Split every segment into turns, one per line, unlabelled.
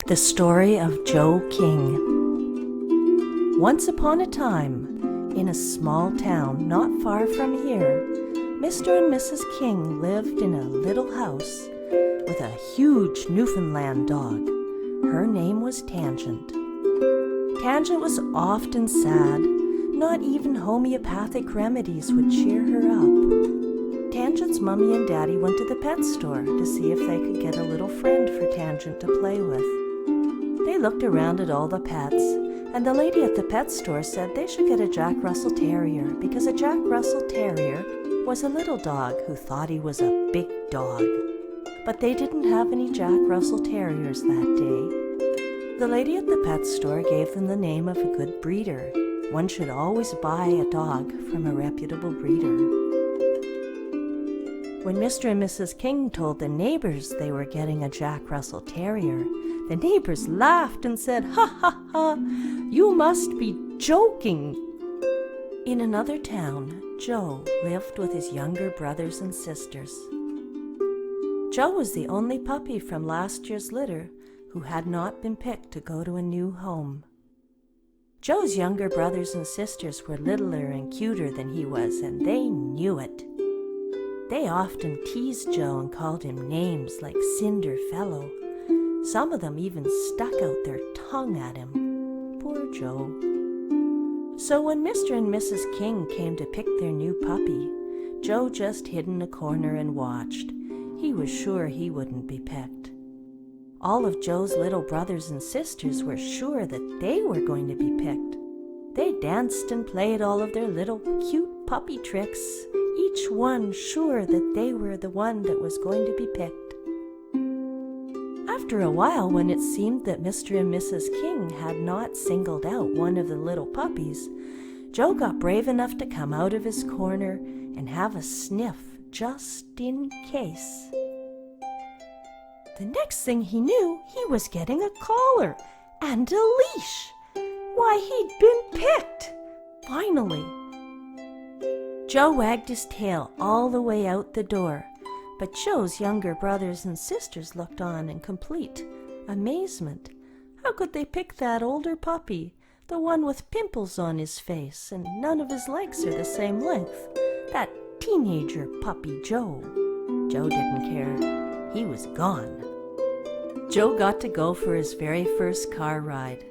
The Story of Joe King. Once upon a time, in a small town not far from here, Mr. and Mrs. King lived in a little house with a huge Newfoundland dog. Her name was Tangent. Tangent was often sad. Not even homeopathic remedies would cheer her up. Tangent's mommy and daddy went to the pet store to see if they could get a little friend for Tangent to play with. They looked around at all the pets, and the lady at the pet store said they should get a Jack Russell Terrier because a Jack Russell Terrier was a little dog who thought he was a big dog. But they didn't have any Jack Russell Terriers that day. The lady at the pet store gave them the name of a good breeder. One should always buy a dog from a reputable breeder. When Mr. and Mrs. King told the neighbors they were getting a Jack Russell Terrier, the neighbors laughed and said, "Ha ha ha, you must be joking." In another town, Joe lived with his younger brothers and sisters. Joe was the only puppy from last year's litter who had not been picked to go to a new home. Joe's younger brothers and sisters were littler and cuter than he was, and they knew it. They often teased Joe and called him names like Cinder Fellow. Some of them even stuck out their tongue at him. Poor Joe. So when Mr. and Mrs. King came to pick their new puppy, Joe just hid in a corner and watched. He was sure he wouldn't be picked. All of Joe's little brothers and sisters were sure that they were going to be picked. They danced and played all of their little cute puppy tricks, each one sure that they were the one that was going to be picked. After a while, when it seemed that Mr. and Mrs. King had not singled out one of the little puppies, Joe got brave enough to come out of his corner and have a sniff just in case. The next thing he knew, he was getting a collar and a leash. Why, he'd been picked! Finally! Joe wagged his tail all the way out the door, but Joe's younger brothers and sisters looked on in complete amazement. How could they pick that older puppy, the one with pimples on his face, and none of his legs are the same length? That teenager puppy Joe. Joe didn't care. He was gone. Joe got to go for his very first car ride.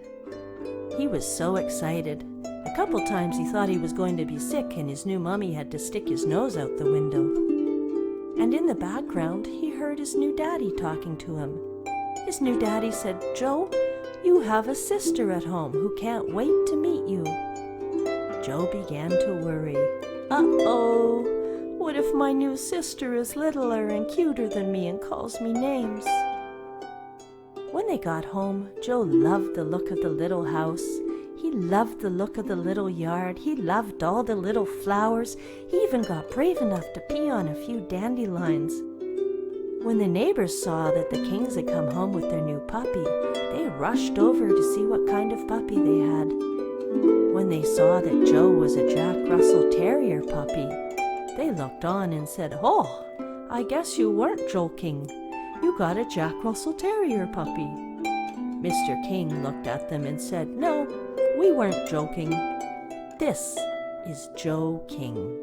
He was so excited. A couple times he thought he was going to be sick and his new mommy had to stick his nose out the window. And in the background, he heard his new daddy talking to him. His new daddy said, "Joe, you have a sister at home who can't wait to meet you." Joe began to worry. Uh-oh, what if my new sister is littler and cuter than me and calls me names? When they got home, Joe loved the look of the little house. He loved the look of the little yard. He loved all the little flowers. He even got brave enough to pee on a few dandelions. When the neighbors saw that the Kings had come home with their new puppy, they rushed over to see what kind of puppy they had. When they saw that Joe was a Jack Russell Terrier puppy, they looked on and said, "Oh, I guess you weren't joking. You got a Jack Russell Terrier puppy." Mr. King looked at them and said, "No, we weren't joking. This is Joe King."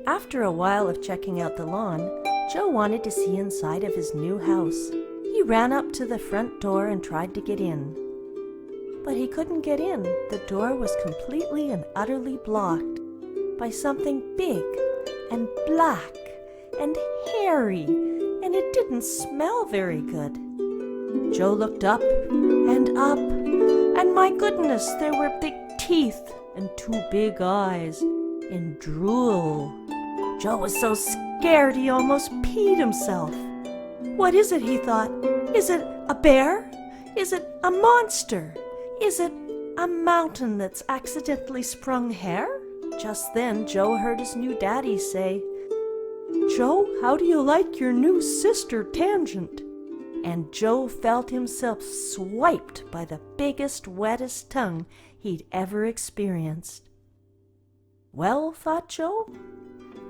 After a while of checking out the lawn, Joe wanted to see inside of his new house. He ran up to the front door and tried to get in. But he couldn't get in. The door was completely and utterly blocked by something big and black and hairy, and it didn't smell very good. Joe looked up, and my goodness, there were big teeth and two big eyes and drool. Joe was so scared he almost peed himself. What is it, he thought? Is it a bear? Is it a monster? Is it a mountain that's accidentally sprung hair? Just then, Joe heard his new daddy say, "Joe, how do you like your new sister, Tangent?" And Joe felt himself swiped by the biggest, wettest tongue he'd ever experienced. Well, thought Joe,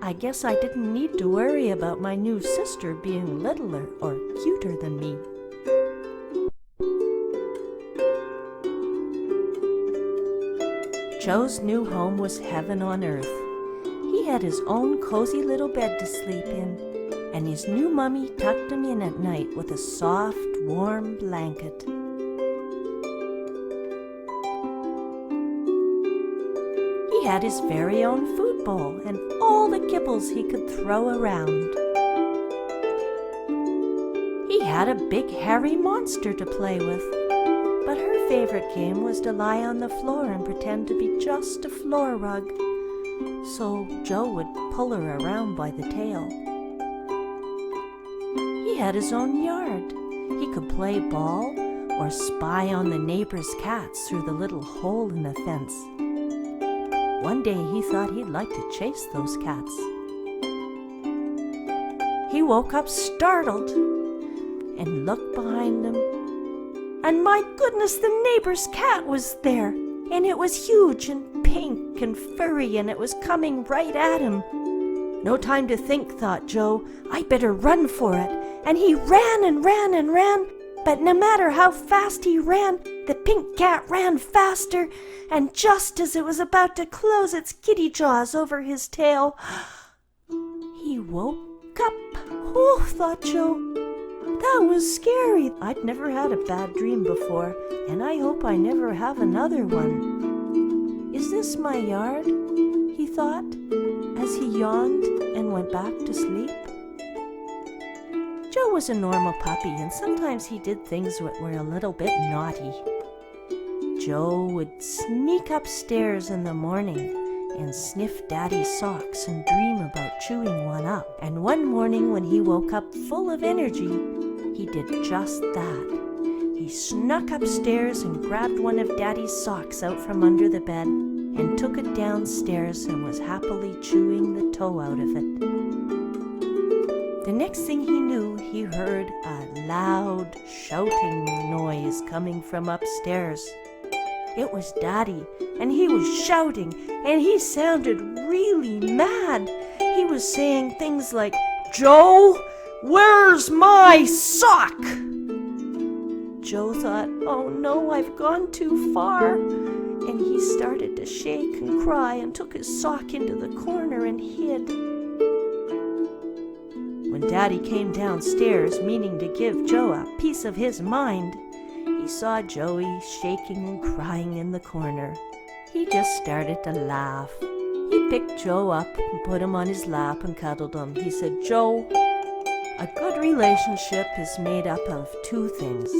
I guess I didn't need to worry about my new sister being littler or cuter than me. Joe's new home was heaven on earth. He had his own cozy little bed to sleep in, and his new mummy tucked him in at night with a soft, warm blanket. He had his very own food bowl and all the kibbles he could throw around. He had a big hairy monster to play with, but her favorite game was to lie on the floor and pretend to be just a floor rug, so Joe would pull her around by the tail. He had his own yard. He could play ball or spy on the neighbor's cats through the little hole in the fence. One day he thought he'd like to chase those cats. He woke up startled and looked behind him. And my goodness, the neighbor's cat was there, and it was huge and pink and furry, and it was coming right at him. No time to think, thought Joe. I better run for it. And he ran and ran and ran, but no matter how fast he ran, the pink cat ran faster, and just as it was about to close its kitty jaws over his tail, he woke up. Oh, thought Joe. That was scary. I'd never had a bad dream before, and I hope I never have another one. Is this my yard? He thought, as he yawned and went back to sleep. Joe was a normal puppy, and sometimes he did things that were a little bit naughty. Joe would sneak upstairs in the morning and sniff Daddy's socks and dream about chewing one up. And one morning when he woke up full of energy, he did just that. He snuck upstairs and grabbed one of Daddy's socks out from under the bed and took it downstairs and was happily chewing the toe out of it. The next thing he knew, he heard a loud shouting noise coming from upstairs. It was Daddy, and he was shouting, and he sounded really mad. He was saying things like, "Joe, where's my sock?" Joe thought, "Oh no, I've gone too far." And he started to shake and cry and took his sock into the corner and hid. When Daddy came downstairs, meaning to give Joe a piece of his mind, he saw Joey shaking and crying in the corner. He just started to laugh. He picked Joe up and put him on his lap and cuddled him. He said, "Joe, a good relationship is made up of two things: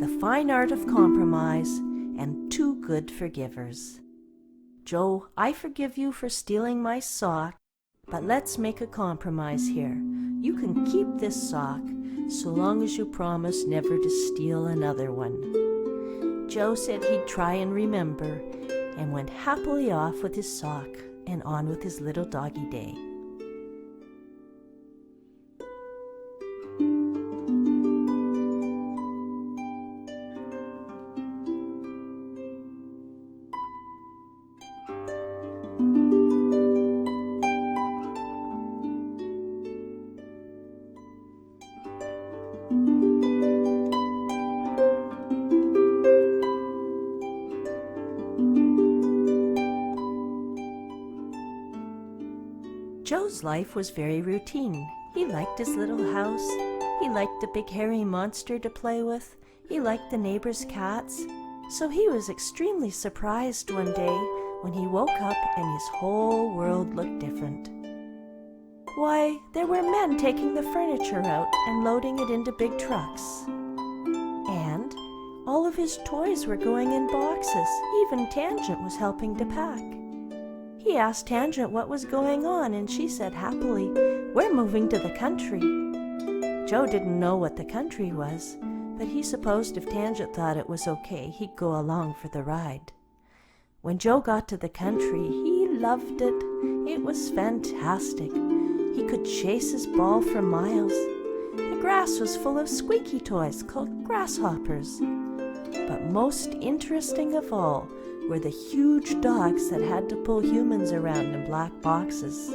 the fine art of compromise and two good forgivers. Joe, I forgive you for stealing my sock, but let's make a compromise here. You can keep this sock so long as you promise never to steal another one." Joe said he'd try and remember, and went happily off with his sock and on with his little doggy day. Joe's life was very routine. He liked his little house. He liked the big hairy monster to play with. He liked the neighbor's cats. So he was extremely surprised one day when he woke up and his whole world looked different. Why, there were men taking the furniture out and loading it into big trucks. And all of his toys were going in boxes. Even Tangent was helping to pack. He asked Tangent what was going on, and she said happily, "We're moving to the country." Joe didn't know what the country was, but he supposed if Tangent thought it was okay, he'd go along for the ride. When Joe got to the country, he loved it. It was fantastic. He could chase his ball for miles. The grass was full of squeaky toys called grasshoppers. But most interesting of all were the huge dogs that had to pull humans around in black boxes.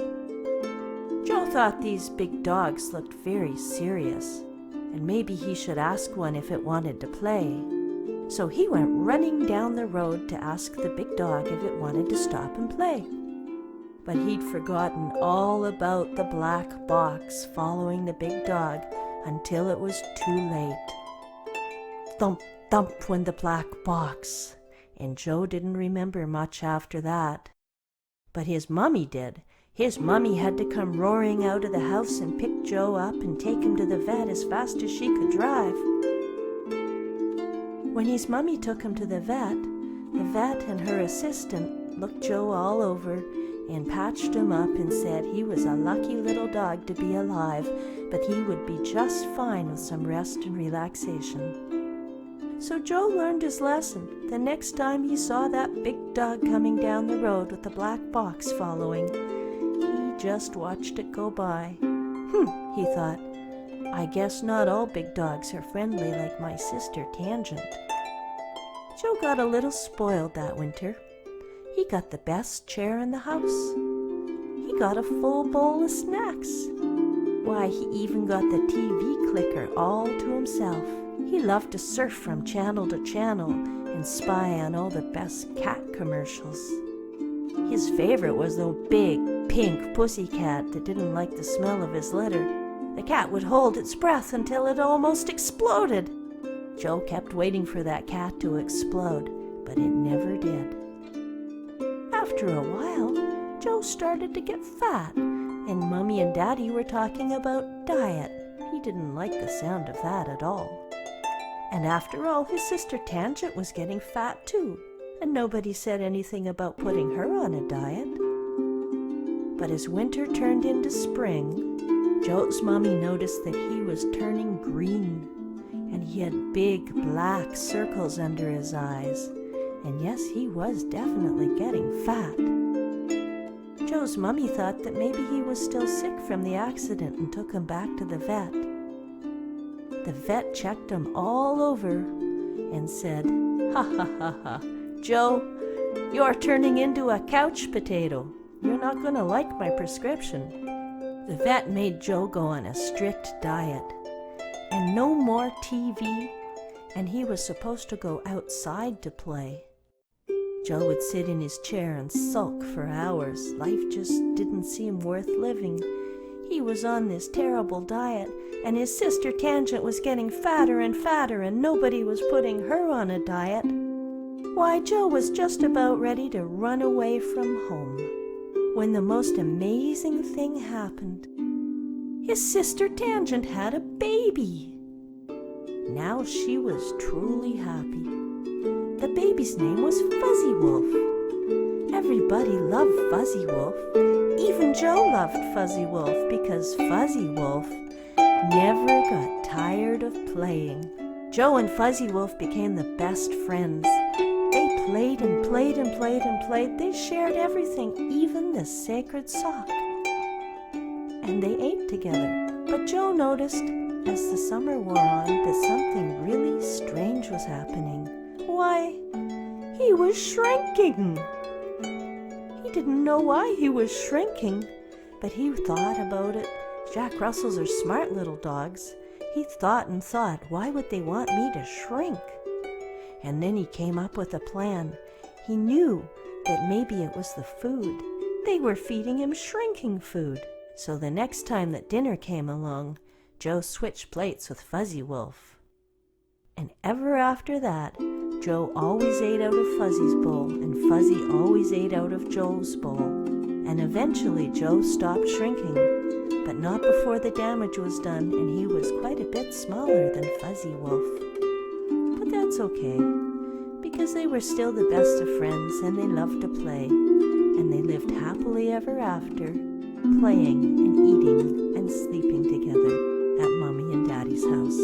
Joe thought these big dogs looked very serious, and maybe he should ask one if it wanted to play. So he went running down the road to ask the big dog if it wanted to stop and play. But he'd forgotten all about the black box following the big dog until it was too late. Thump, thump went the black box, and Joe didn't remember much after that. But his mummy did. His mummy had to come roaring out of the house and pick Joe up and take him to the vet as fast as she could drive. When his mummy took him to the vet and her assistant looked Joe all over and patched him up and said he was a lucky little dog to be alive, but he would be just fine with some rest and relaxation. So Joe learned his lesson. The next time he saw that big dog coming down the road with the black box following, he just watched it go by. He thought, I guess not all big dogs are friendly like my sister Tangent. Joe got a little spoiled that winter. He got the best chair in the house. He got a full bowl of snacks. Why, he even got the TV clicker all to himself. He loved to surf from channel to channel and spy on all the best cat commercials. His favorite was the big, pink pussy cat that didn't like the smell of his litter. The cat would hold its breath until it almost exploded. Joe kept waiting for that cat to explode, but it never did. After a while, Joe started to get fat, and Mommy and Daddy were talking about diet. He didn't like the sound of that at all. And after all, his sister Tangent was getting fat too, and nobody said anything about putting her on a diet. But as winter turned into spring, Joe's mommy noticed that he was turning green, and he had big black circles under his eyes. And yes, he was definitely getting fat. Joe's mummy thought that maybe he was still sick from the accident and took him back to the vet. The vet checked him all over and said, "Ha ha ha ha, Joe, you're turning into a couch potato. You're not going to like my prescription." The vet made Joe go on a strict diet and no more TV, and he was supposed to go outside to play. Joe would sit in his chair and sulk for hours. Life just didn't seem worth living. He was on this terrible diet, and his sister Tangent was getting fatter and fatter, and nobody was putting her on a diet. Why, Joe was just about ready to run away from home when the most amazing thing happened. His sister Tangent had a baby. Now she was truly happy. The baby's name was Fuzzy Wolf. Everybody loved Fuzzy Wolf. Even Joe loved Fuzzy Wolf because Fuzzy Wolf never got tired of playing. Joe and Fuzzy Wolf became the best friends. They played and played and played and played. They shared everything, even the sacred sock. And they ate together. But Joe noticed, as the summer wore on, that something really strange was happening. Why, he was shrinking. He didn't know why he was shrinking, but he thought about it. Jack Russells are smart little dogs. He thought and thought, why would they want me to shrink? And then he came up with a plan. He knew that maybe it was the food. They were feeding him shrinking food. So the next time that dinner came along, Joe switched plates with Fuzzy Wolf. And ever after that, Joe always ate out of Fuzzy's bowl, and Fuzzy always ate out of Joe's bowl. And eventually Joe stopped shrinking, but not before the damage was done, and he was quite a bit smaller than Fuzzy Wolf. But that's okay, because they were still the best of friends, and they loved to play, and they lived happily ever after, playing and eating and sleeping together at Mommy and Daddy's house.